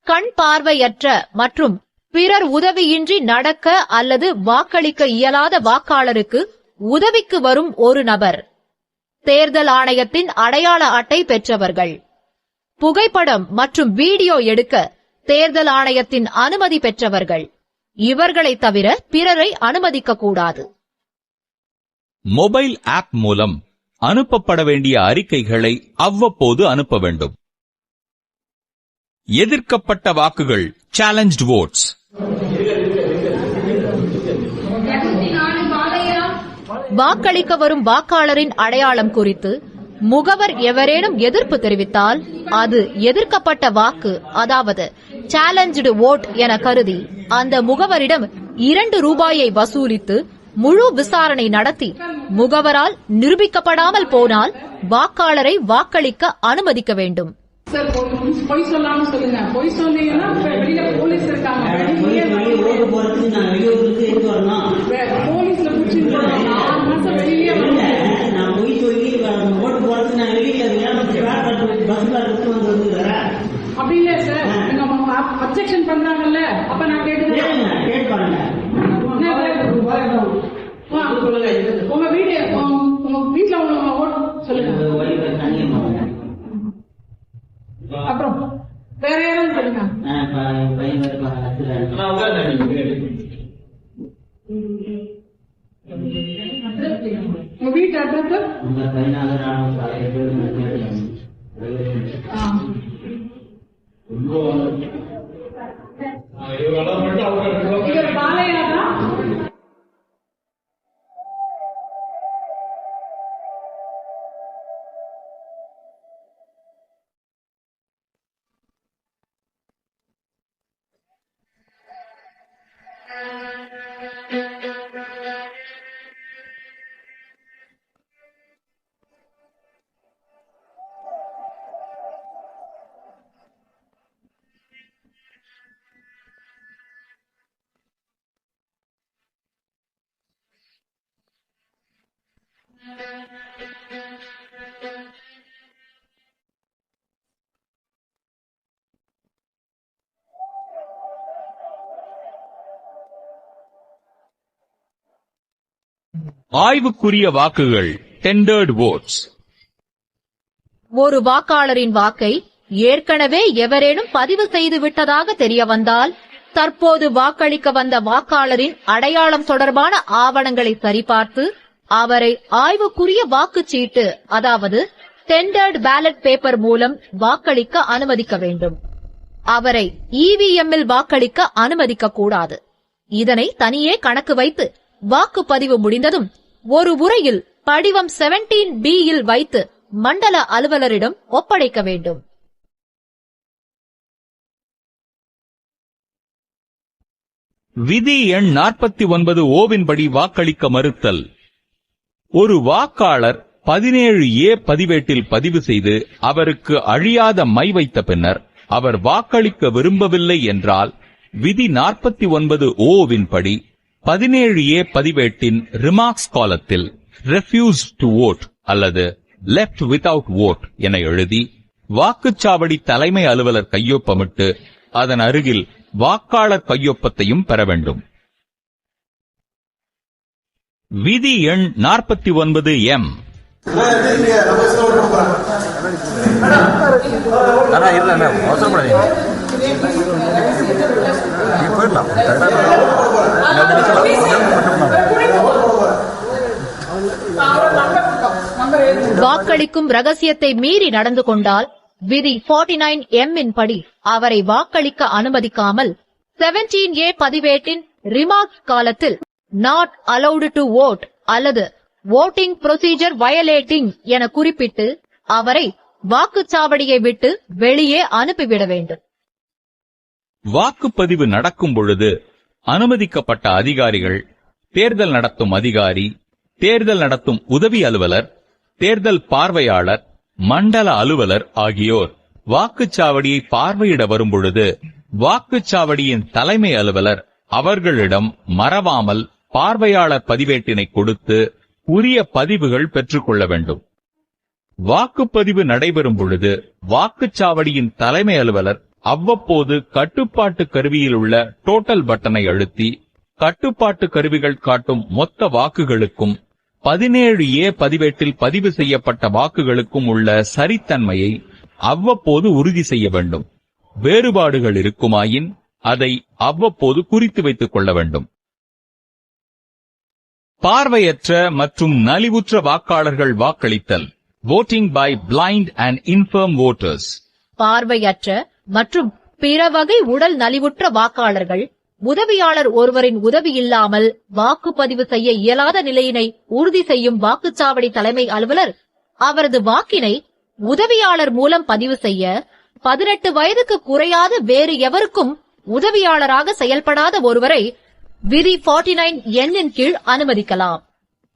கண் பார்வையற்ற மற்றும் பிறர் உதவியின்றி நடக்க அல்லது வாக்களிக்க இயலாத வாக்காளருக்கு உதவிக்கு வரும் ஒரு நபர், தேர்தல் ஆணையத்தின் அடையாள அட்டை பெற்றவர்கள், புகைப்படம் மற்றும் வீடியோ எடுக்க தேர்தல் ஆணையத்தின் அனுமதி பெற்றவர்கள். இவர்களை தவிர பிறரை அனுமதிக்க கூடாது. மொபைல் ஆப் மூலம் அனுப்பப்பட வேண்டிய அறிக்கைகளை அவ்வப்போது அனுப்ப வேண்டும். எதிர்க்கப்பட்ட வாக்குகள், சேலஞ்ச்டு வோட்ஸ். வாக்களிக்க வரும் வாக்காளரின் அடையாளம் குறித்து முகவர் எவரேனும் எதிர்ப்பு தெரிவித்தால் அது எதிர்க்கப்பட்ட வாக்கு, அதாவது சேலஞ்ச்டு வோட் என கருதி அந்த முகவரிடம் 2 ரூபாயை வசூலித்து முழு விசாரணை நடத்தி முகவரால் நிரூபிக்கப்படாமல் போனால் வாக்காளரை வாக்களிக்க அனுமதிக்க வேண்டும். சார், பொய் சொல்லாம சொல்லுங்க. பொய் சொன்னீங்கன்னா வெளியில போலீஸ் இருக்காங்க. போலீஸ்ல பிடிச்சி 4 மாசம் வெளியே நான் பொய் சொல்லி ஓட்டு போறதுக்கு நான் வெளியில அப்படி இல்ல சார். அப்செக்ஷன் பண்றாங்கல்ல, அப்ப நான் கேட்டுக்கிறேன். உங்க வீட்டுல உங்க ஓட்டு சொல்லுங்க. அப்புறம் வேற யாரும் சொல்லுங்க. உங்க வீட்டு அட்ரஸ் இவர் பாலையா தான். ஆய்வுக்குரிய வாக்குகள், டெண்டர்ட் வோட்ஸ். ஒரு வாக்காளரின் வாக்கை ஏற்கனவே எவரேனும் பதிவு செய்து விட்டதாக தெரிய வந்தால் தற்போது வாக்களிக்க வந்த வாக்காளரின் அடையாளம் தொடர்பான ஆவணங்களை சரிபார்த்து அவரை ஆய்வுக்குரிய வாக்குச்சீட்டு, அதாவது டெண்டர்ட் பேலட் பேப்பர் மூலம் வாக்களிக்க அனுமதிக்க வேண்டும். அவரை இவிஎம்மில் வாக்களிக்க அனுமதிக்க கூடாது. இதனை தனியே கணக்கு வைத்து வாக்குப்பதிவு முடிந்ததும் ஒரு உரையில் படிவம் 17B-யில் வைத்து மண்டல அலுவலரிடம் ஒப்படைக்க வேண்டும். விதி எண் 49(O) படி வாக்களிக்க மறுத்தல். ஒரு வாக்காளர் 17A பதிவேட்டில் பதிவு செய்து அவருக்கு அழியாத மை வைத்த பின்னர் அவர் வாக்களிக்க விரும்பவில்லை என்றால் விதி 49(o)வின் படி 17A பதிவேட்டின் ரிமார்க்ஸ் காலத்தில் ரெஃப்யூஸ் டு வோட் அல்லது லெஃப்ட் வித்அவுட் வோட் என எழுதி வாக்குச்சாவடி தலைமை அலுவலர் கையொப்பமிட்டு அதன் அருகில் வாக்காளர் கையொப்பத்தையும் பெற வேண்டும். விதி எண் 49M. வாக்களிக்கும் ரகசியத்தை மீறி நடந்து கொண்டால் விதி 49M இன் படி அவரை வாக்களிக்க அனுமதிக்காமல் 17A பதிவேட்டின் ரிமார்க்ஸ் காலத்தில் நாட் அலௌடு டு வோட் அல்லது வோட்டிங் ப்ரொசீஜர் வயலேட்டிங் என குறிப்பிட்டு அவரை வாக்குச்சாவடியை விட்டு வெளியே அனுப்பிவிட வேண்டும். வாக்குப்பதிவு நடக்கும் பொழுது அனுமதிக்கப்பட்ட அதிகாரிகள் தேர்தல் நடத்தும் அதிகாரி, தேர்தல் நடத்தும் உதவி அலுவலர், தேர்தல் பார்வையாளர், மண்டல அலுவலர் ஆகியோர் வாக்குச்சாவடியை பார்வையிட வரும்பொழுது வாக்குச்சாவடியின் தலைமை அலுவலர் அவர்களிடம் மறவாமல் பார்வையாளர் பதிவேட்டினை கொடுத்து உரிய பதிவுகள் பெற்றுக்கொள்ள வேண்டும். வாக்குப்பதிவு நடைபெறும் பொழுது வாக்குச்சாவடியின் தலைமை அலுவலர் அவ்வப்போது கட்டுப்பாட்டு கருவியில் உள்ள டோட்டல் பட்டனை அழுத்தி கட்டுப்பாட்டு கருவிகள் காட்டும் மொத்த வாக்குகளுக்கும் 17A பதிவேட்டில் பதிவு செய்யப்பட்ட வாக்குகளுக்கும் உள்ள சரித்தன்மையை அவ்வப்போது உறுதி செய்ய வேண்டும். வேறுபாடுகள் இருக்குமாயின் அதை அவ்வப்போது குறித்து வைத்துக் கொள்ள வேண்டும். பார்வையற்ற மற்றும் நலிவுற்ற வாக்காளர்கள் வாக்களித்தல். voting by blind and infirm voters. பார்வையற்ற மற்றும் பிற வகை உடல் நலிவுற்ற வாக்காளர்கள் உதவியாளர் ஒருவரின் உதவி இல்லாமல் வாக்குப்பதிவு செய்ய இயலாத நிலையினை உறுதி செய்யும் வாக்குச்சாவடி தலைமை அலுவலர் அவரது வாக்கினை உதவியாளர் மூலம் பதிவு செய்ய 18 வயதுக்கு குறையாத வேறு எவருக்கும் உதவியாளராக செயல்படாத ஒருவரை விதி 49N இன் கீழ் அனுமதிக்கலாம்.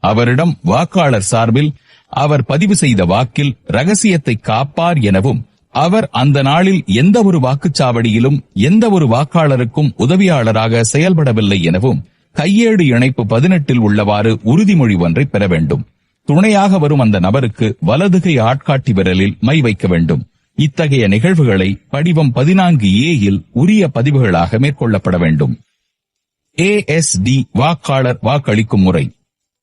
அவரிடம் வாக்காளர் சார்பில் அவர் பதிவு செய்த வாக்கில் ரகசியத்தை காப்பார் எனவும் அவர் அந்த நாளில் எந்த ஒரு வாக்குச்சாவடியிலும் எந்த ஒரு வாக்காளருக்கும் உதவியாளராக செயல்படவில்லை எனவும் கையேடு இணைப்பு 18 உள்ளவாறு உறுதிமொழி ஒன்றை பெற வேண்டும். துணையாக வரும் அந்த நபருக்கு வலதுகை ஆட்காட்டி விரலில் மை வைக்க வேண்டும். இத்தகைய நிகழ்வுகளை படிவம் 14A உரிய பதிவுகளாக மேற்கொள்ளப்பட வேண்டும். ASD வாக்காளர் வாக்களிக்கும் முறை.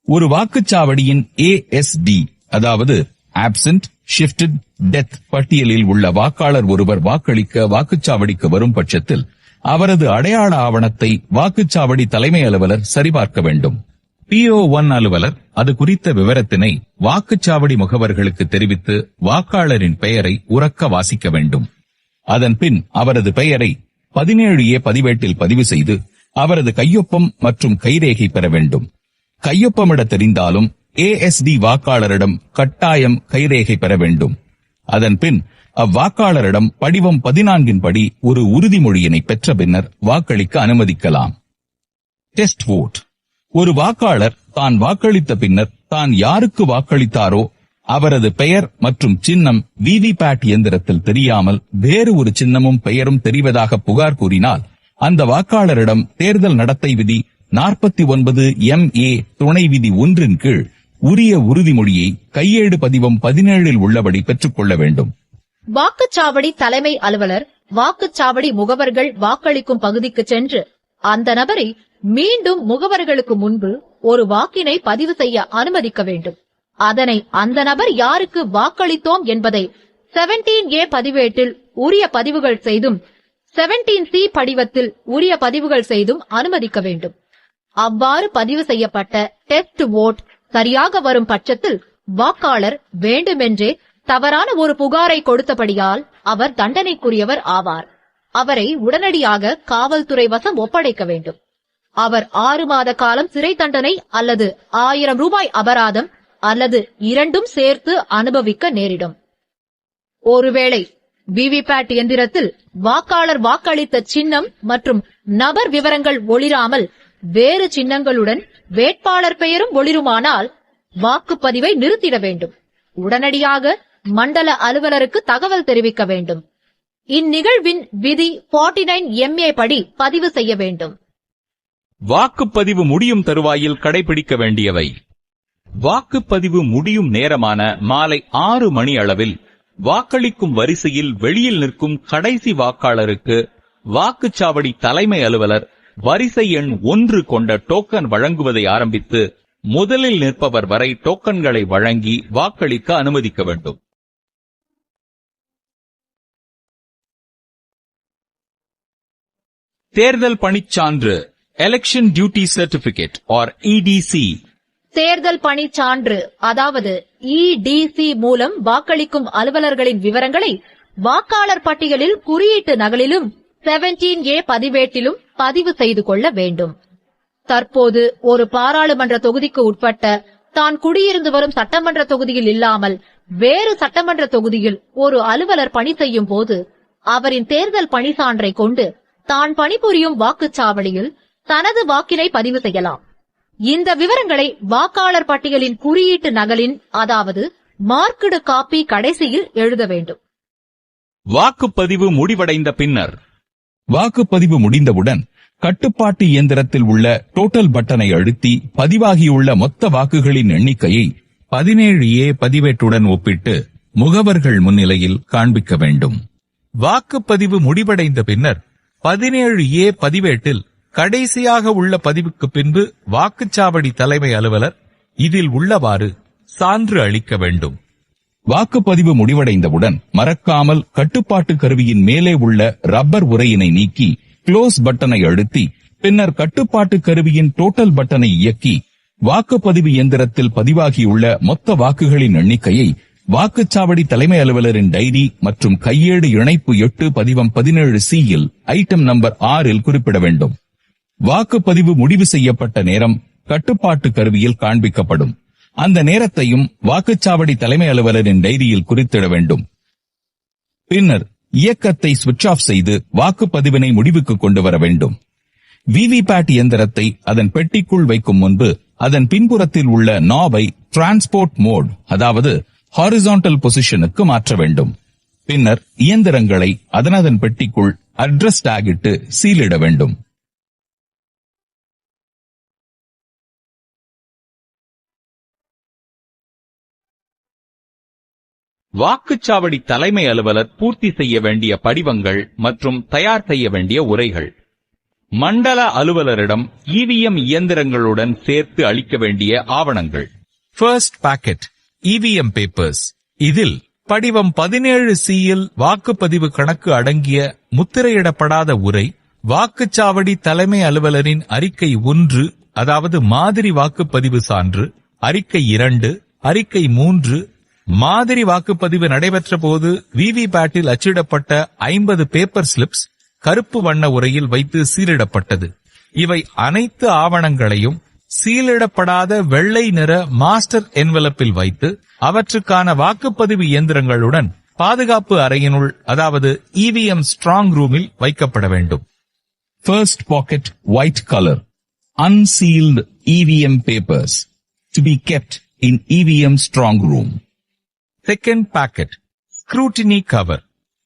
ஒரு வாக்குச்சாவடியின் ASD அதாவது ஆப்சென்ட், ஷிஃப்டட், டெத் பட்டியலில் உள்ள வாக்காளர் ஒருவர் வாக்களிக்க வாக்குச்சாவடிக்கு வரும் பட்சத்தில் அவரது அடையாள ஆவணத்தை வாக்குச்சாவடி தலைமை அலுவலர் சரிபார்க்க வேண்டும். PO1 அலுவலர் அது குறித்த விவரத்தினை வாக்குச்சாவடி முகவர்களுக்கு தெரிவித்து வாக்காளரின் பெயரை உரக்க வாசிக்க வேண்டும். அதன்பின் அவரது பெயரை 17A பதிவேட்டில் பதிவு செய்து அவரது கையொப்பம் மற்றும் கைரேகை பெற வேண்டும். கையொப்பமிட தெரிந்தாலும் ASD வாக்காளரிடம் கட்டாயம் கைரேகை பெற வேண்டும். அதன்பின் அவ்வாக்காளரிடம் படிவம் 14 படி ஒரு உறுதிமொழியினை பெற்ற பின்னர் வாக்களிக்க அனுமதிக்கலாம். Test vote. ஒரு வாக்காளர் தான் வாக்களித்த பின்னர் தான் யாருக்கு வாக்களித்தாரோ அவரது பெயர் மற்றும் சின்னம் விவிபேட் இயந்திரத்தில் தெரியாமல் வேறு ஒரு சின்னமும் பெயரும் தெரிவதாக புகார் கூறினால் அந்த வாக்காளரிடம் தேர்தல் நடத்தை விதி 49MA துணை விதி 1 கீழ் உரிய உறுதிமொழியை கையேடு பதிவம் 17 உள்ளபடி பெற்றுக்கொள்ள வேண்டும். வாக்குச்சாவடி தலைமை அலுவலர் வாக்குச்சாவடி முகவர்கள் வாக்களிக்கும் பகுதிக்கு சென்று அந்த நபரை மீண்டும் முகவர்களுக்கு முன்பு ஒரு வாக்கினை பதிவு செய்ய அனுமதிக்க வேண்டும். அதனை அந்த நபர் யாருக்கு வாக்களித்தோம் என்பதை 17A பதிவேட்டில் உரிய பதிவுகள் செய்தும் 17C படிவத்தில் உரிய பதிவுகள் செய்தும் அனுமதிக்க வேண்டும். அவ்வாறு பதிவு செய்யப்பட்ட டெஸ்ட் வோட் சரியாக வரும் பட்சத்தில் வாக்காளர் வேண்டுமென்றே தவறான ஒரு புகாரை கொடுத்தபடியால் அவர் தண்டனைக்குரியவர் ஆவார். அவரை உடனடியாக காவல்துறை வசம் ஒப்படைக்க வேண்டும். அவர் 6 மாத காலம் சிறை தண்டனை அல்லது 1000 ரூபாய் அபராதம் அல்லது இரண்டும் சேர்த்து அனுபவிக்க நேரிடும். ஒருவேளை விவிபேட் எந்திரத்தில் வாக்காளர் வாக்களித்த சின்னம் மற்றும் நபர் விவரங்கள் ஒளிராமல் வேறு சின்னங்களுடன் வேட்பாளர் பெயரும் ஒளிருமானால் வாக்குப்பதிவை நிறுத்திட வேண்டும். உடனடியாக மண்டல அலுவலருக்கு தகவல் தெரிவிக்க வேண்டும். இந்நிகழ்வின் விதி 49MA படி பதிவு செய்ய வேண்டும். வாக்குப்பதிவு முடியும் தருவாயில் கடைபிடிக்க வேண்டியவை: வாக்குப்பதிவு முடியும் நேரமான மாலை 6 மணி அளவில் வாக்களிக்கும் வரிசையில் வெளியில் நிற்கும் கடைசி வாக்காளருக்கு வாக்குச்சாவடி தலைமை அலுவலர் வரிசை எண் 1 கொண்ட டோக்கன் வழங்குவதை ஆரம்பித்து முதலில் நிற்பவர் வரை டோக்கன்களை வழங்கி வாக்களிக்க அனுமதிக்க வேண்டும். தேர்தல் பணிச்சான்று election duty certificate or EDC. தேர்தல் பணிச்சான்று அதாவது EDC மூலம் வாக்களிக்கும் அலுவலர்களின் விவரங்களை வாக்காளர் பட்டியலில் குறியீட்டு நகலிலும் 17A பதிவேட்டிலும் பதிவு செய்து கொள்ள வேண்டும். தற்போது ஒரு பாராளுமன்ற தொகுதிக்கு உட்பட்ட தான் குடியிருந்து வரும் சட்டமன்ற தொகுதியில் இல்லாமல் வேறு சட்டமன்ற தொகுதியில் ஒரு அலுவலர் பணி செய்யும் போது அவரின் தேர்தல் பணி சான்றை கொண்டு தான் பணிபுரியும் வாக்குச்சாவடியில் தனது வாக்கினை பதிவு செய்யலாம். இந்த விவரங்களை வாக்காளர் பட்டியலின் குறியீட்டு நகலின் அதாவது மார்க்டு காப்பி கடைசியில் எழுத வேண்டும். வாக்குப்பதிவு முடிவடைந்த பின்னர் வாக்குப்பதிவு முடிந்தவுடன் கட்டுப்பாட்டு இயந்திரத்தில் உள்ள டோட்டல் பட்டனை அழுத்தி பதிவாகியுள்ள மொத்த வாக்குகளின் எண்ணிக்கையை 17A பதிவேட்டுடன் ஒப்பிட்டு முகவர்கள் முன்னிலையில் காண்பிக்க வேண்டும். வாக்குப்பதிவு முடிவடைந்த பின்னர் 17A பதிவேட்டில் கடைசியாக உள்ள பதிவுக்கு பின்பு வாக்குச்சாவடி தலைமை அலுவலர் இதில் உள்ளவாறு சான்று அளிக்க வேண்டும். வாக்குப்பதிவு முடிவடைந்தவுடன் மறக்காமல் கட்டுப்பாட்டு கருவியின் மேலே உள்ள ரப்பர் உரையினை நீக்கி க்ளோஸ் பட்டனை அழுத்தி பின்னர் கட்டுப்பாட்டு கருவியின் டோட்டல் பட்டனை இயக்கி வாக்குப்பதிவு இயந்திரத்தில் பதிவாகியுள்ள மொத்த வாக்குகளின் எண்ணிக்கையை வாக்குச்சாவடி தலைமை அலுவலரின் டைரி மற்றும் கையேடு இணைப்பு 8 பதிவம் 17C யில் ஐட்டம் நம்பர் 6 குறிப்பிட வேண்டும். வாக்குப்பதிவு முடிவு செய்யப்பட்ட நேரம் கட்டுப்பாட்டு கருவியில் காண்பிக்கப்படும். அந்த நேரத்தையும் வாக்குச்சாவடி தலைமை அலுவலரின் டைரியில் குறித்திட வேண்டும். பின்னர் இயக்கத்தை சுவிட்ச் ஆஃப் செய்து வாக்குப்பதிவினை முடிவுக்கு கொண்டு வர வேண்டும். விவிபேட் இயந்திரத்தை அதன் பெட்டிக்குள் வைக்கும் முன்பு அதன் பின்புறத்தில் உள்ள நாபை டிரான்ஸ்போர்ட் மோட் அதாவது ஹாரிசான்டல் பொசிஷனுக்கு மாற்ற வேண்டும். பின்னர் இயந்திரங்களை அதனதன் பெட்டிக்குள் அட்ரஸ் டாக் இட்டு சீலிட வேண்டும். வாக்குச்சாவடி தலைமை அலுவலர் பூர்த்தி செய்ய வேண்டிய படிவங்கள் மற்றும் தயார் செய்ய வேண்டிய உரைகள். மண்டல அலுவலரிடம் EVM இயந்திரங்களுடன் சேர்த்து அளிக்க வேண்டிய ஆவணங்கள். First packet EVM papers. இதில் படிவம் 17C யில் வாக்குப்பதிவு கணக்கு அடங்கிய முத்திரையிடப்படாத உரை, வாக்குச்சாவடி தலைமை அலுவலரின் அறிக்கை 1 அதாவது மாதிரி வாக்குப்பதிவு சான்று, அறிக்கை 2, அறிக்கை 3, மாதிரி வாக்குப்பதிவு நடைபெற்ற போது விவிபேட்டில் அச்சிடப்பட்ட 50 பேப்பர் ஸ்லிப்ஸ் கருப்பு வண்ண உரையில் வைத்து சீலிடப்பட்டது. இவை அனைத்து ஆவணங்களையும் சீலிடப்படாத வெள்ளை நிற மாஸ்டர் என்வலப்பில் வைத்து அவற்றுக்கான வாக்குப்பதிவு இயந்திரங்களுடன் பாதுகாப்பு அறையினுள் அதாவது EVM ஸ்ட்ராங் ரூமில் வைக்கப்பட வேண்டும். First pocket white color unsealed EVM papers to be kept in EVM strong room. Second packet scrutiny cover.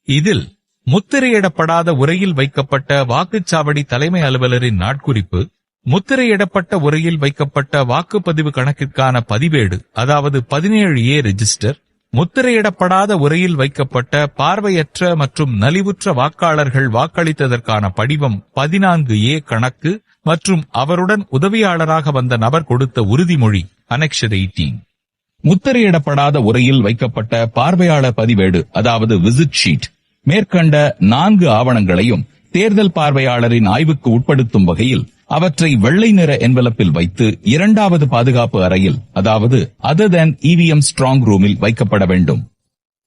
இதில் முத்திரையிடப்படாத உரையில் வைக்கப்பட்ட வாக்குச்சாவடி தலைமை அலுவலரின் நாட்குறிப்பு, முத்திரையிடப்பட்ட உரையில் வைக்கப்பட்ட வாக்குப்பதிவு கணக்கிற்கான பதிவேடு அதாவது 17A ரெஜிஸ்டர், முத்திரையிடப்படாத உரையில் வைக்கப்பட்ட பார்வையற்ற மற்றும் நலிவுற்ற வாக்காளர்கள் வாக்களித்ததற்கான படிவம் 14A கணக்கு மற்றும் அவருடன் உதவியாளராக வந்த நபர் கொடுத்த உறுதிமொழி அனெக்ஷர் 18. முத்திரையிடப்படாத உரையில் வைக்கப்பட்ட பார்வையாளர் பதிவேடு அதாவது விசிட் ஷீட். மேற்கண்ட 4 ஆவணங்களையும் தேர்தல் பார்வையாளரின் ஆய்வுக்கு உட்படுத்தும் வகையில் அவற்றை வெள்ளை நிற என்வலப்பில் வைத்து 2வது பாதுகாப்பு அறையில் அதாவது other than EVM strong roomல் வைக்கப்பட வேண்டும்.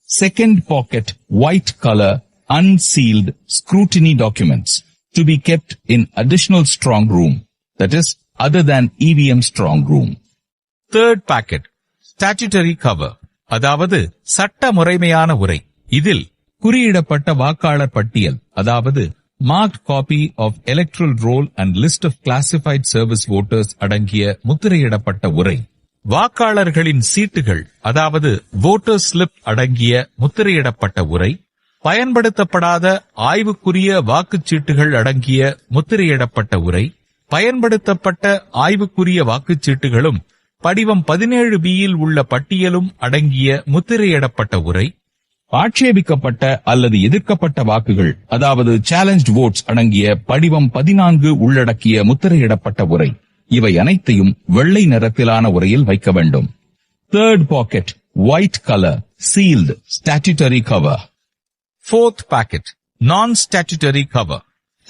Second pocket white color unsealed scrutiny documents to be kept in additional strong room, that is other than EVM strong room. Third packet statutory cover அதாவது சட்ட முறைமையான உரை. இதில் குறியிடப்பட்ட வாக்காளர் பட்டியல் அதாவது marked copy of electoral roll and list of classified service voters அடங்கிய முத்திரையிடப்பட்ட உரை, வாக்காளர்களின் சீட்டுகள் அதாவது வோட்டர் ஸ்லிப் அடங்கிய முத்திரையிடப்பட்ட உரை, பயன்படுத்தப்படாத ஆய்வுக்குரிய வாக்குச்சீட்டுகள் அடங்கிய முத்திரையிடப்பட்ட உரை, பயன்படுத்தப்பட்ட ஆய்வுக்குரிய வாக்குச்சீட்டுகளும் படிவம் 17B-யில் உள்ள பட்டியலும் அடங்கிய முத்திரையிடப்பட்ட உரை, ஆட்சேபிக்கப்பட்ட அல்லது எதிர்க்கப்பட்ட வாக்குகள் அதாவது சேலஞ்ச்ட் votes அடங்கிய படிவம் 14 உள்ளடக்கிய முத்திரையிடப்பட்ட உரை, இவை அனைத்தையும் வெள்ளை நிறத்திலான உரையில் வைக்க வேண்டும். Third pocket, white color, sealed, statutory cover. Fourth packet, non-statutory cover,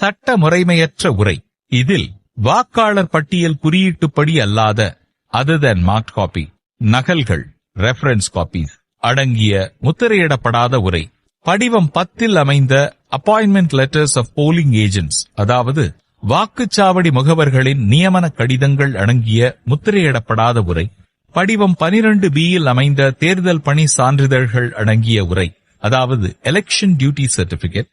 சட்ட முறைமையற்ற உரை. இதில் வாக்காளர் பட்டியல் குறியீட்டுப்படி அல்லாத other than marked copy நகல்கள் reference copies அடங்கிய முத்திரையிடப்படாத உரை. படிவம் 10-ல் அமைந்த appointment letters of polling agents அதாவது வாக்குச்சாவடி முகவர்களின் நியமன கடிதங்கள் அடங்கிய முத்திரையிடப்படாத உரை. படிவம் 12B-யில் அமைந்த தேர்தல் பணி சான்றிதழ்கள் அடங்கிய உரை அதாவது எலெக்ஷன் டியூட்டி சர்டிபிகேட்.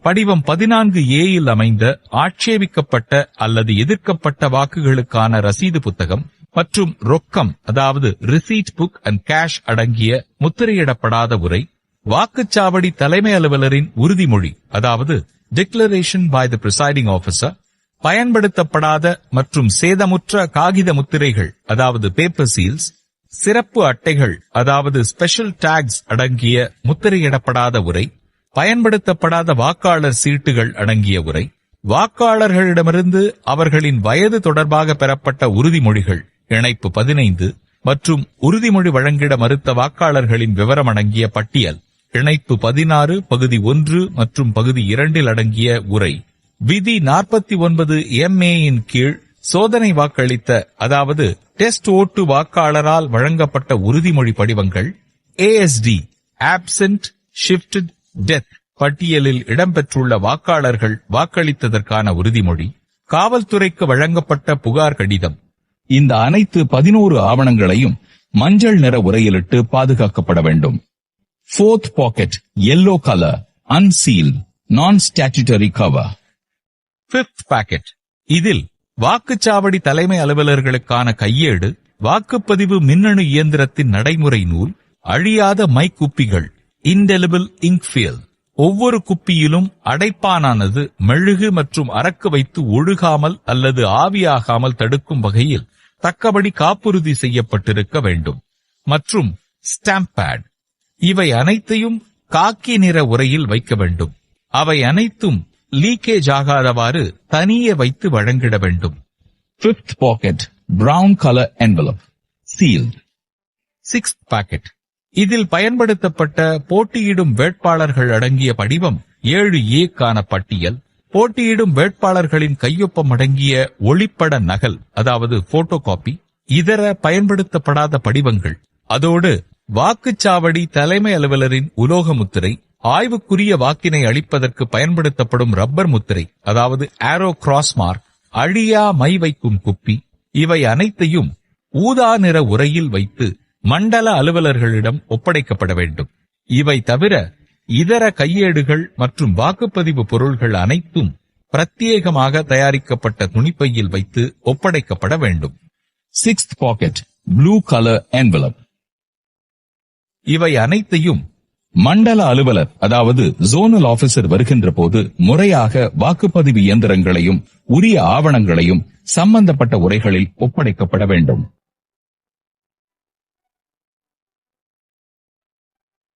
படிவம் 14A-யில் அமைந்த ஆட்சேபிக்கப்பட்ட அல்லது எதிர்க்கப்பட்ட வாக்குகளுக்கான ரசீது புத்தகம் மற்றும் ரொக்கம் அதாவது ரிசீட் புக் அண்ட் கேஷ் அடங்கிய முத்திரையிடப்படாத உரை. வாக்குச்சாவடி தலைமை அலுவலரின் உறுதிமொழி அதாவது declaration by the presiding officer. பயன்படுத்தப்படாத மற்றும் சேதமுற்ற காகித முத்திரைகள் அதாவது பேப்பர் சீல்ஸ், சிறப்பு அட்டைகள் அதாவது ஸ்பெஷல் டாக்ஸ் அடங்கிய முத்திரையிடப்படாத உரை. பயன்படுத்தப்படாத வாக்காளர் சீட்டுகள் அடங்கிய உரை. வாக்காளர்களிடமிருந்து அவர்களின் வயது தொடர்பாக பெறப்பட்ட உறுதிமொழிகள் இணைப்பு 15 மற்றும் உறுதிமொழி வழங்கிட மறுத்த வாக்காளர்களின் விவரம் அடங்கிய பட்டியல் இணைப்பு 16 பகுதி 1 மற்றும் பகுதி 2-ல் அடங்கிய உரை. விதி 49MA-ன் கீழ் சோதனை வாக்களித்த அதாவது டெஸ்ட் ஓட்டு வாக்காளரால் வழங்கப்பட்ட உறுதிமொழி படிவங்கள் ASD absent shifted death பட்டியலில் இடம்பெற்றுள்ள வாக்காளர்கள் வாக்களித்ததற்கான உறுதிமொழி, காவல்துறைக்கு வழங்கப்பட்ட புகார் கடிதம். இந்த அனைத்து 11 ஆவணங்களையும் மஞ்சள் நிற உரையிலிட்டு பாதுகாக்கப்பட வேண்டும். Fourth pocket, yellow color, unsealed, non-statutory cover. Fifth packet, இதில் வாக்குச்சாவடி தலைமை அலுவலர்களுக்கான கையேடு, வாக்குப்பதிவு மின்னணு இயந்திரத்தின் நடைமுறை நூல், அழியாத மை குப்பிகள், indelible ink fill. ஒவ்வொரு குப்பியிலும் அடைப்பானானது மெழுகு மற்றும் அரக்கு வைத்து ஒழுகாமல் அல்லது ஆவியாகாமல் தடுக்கும் வகையில் தக்கபடி காப்புறுதி செய்யப்பட்டிருக்க வேண்டும். மற்றும் ஸ்டாம்ப் பேட். இவை அனைத்தையும் காக்கி நிற உரையில் வைக்க வேண்டும். அவை அனைத்தும் லீக்கேஜ் ஆகாதவாறு தனியே வைத்து வழங்கிட வேண்டும். Fifth pocket, brown color envelope, sealed. Sixth packet, இதில் பயன்படுத்தப்பட்ட போட்டியிடும் வேட்பாளர்கள் அடங்கிய படிவம் 7A-க்கான பட்டியல், போட்டியிடும் வேட்பாளர்களின் கையொப்பம் அடங்கிய ஒளிப்பட நகல் அதாவது போட்டோ காப்பி, இதர பயன்படுத்தப்படாத படிவங்கள், அதோடு வாக்குச்சாவடி தலைமை அலுவலரின் உலோக முத்திரை, ஆய்வுக்குரிய வாக்கினை அளிப்பதற்கு பயன்படுத்தப்படும் ரப்பர் முத்திரை அதாவது ஆரோ கிராஸ் மார்க், அழியா மை வைக்கும் குப்பி, இவை அனைத்தையும் ஊதா நிற உரையில் வைத்து மண்டல அலுவலர்களிடம் ஒப்படைக்கப்பட வேண்டும். இவை தவிர இதர கையேடுகள் மற்றும் வாக்குப்பதிவு பொருள்கள் அனைத்தும் பிரத்யேகமாக தயாரிக்கப்பட்ட துணிப்பையில் வைத்து ஒப்படைக்கப்பட வேண்டும். Sixth pocket, blue color envelope. இவை அனைத்தையும் மண்டல அலுவலர் அதாவது ஜோனல் ஆபீசர் வருகின்ற போது முறையாக வாக்குப்பதிவு இயந்திரங்களையும் உரிய ஆவணங்களையும் சம்பந்தப்பட்ட உரைகளில் ஒப்படைக்கப்பட வேண்டும்.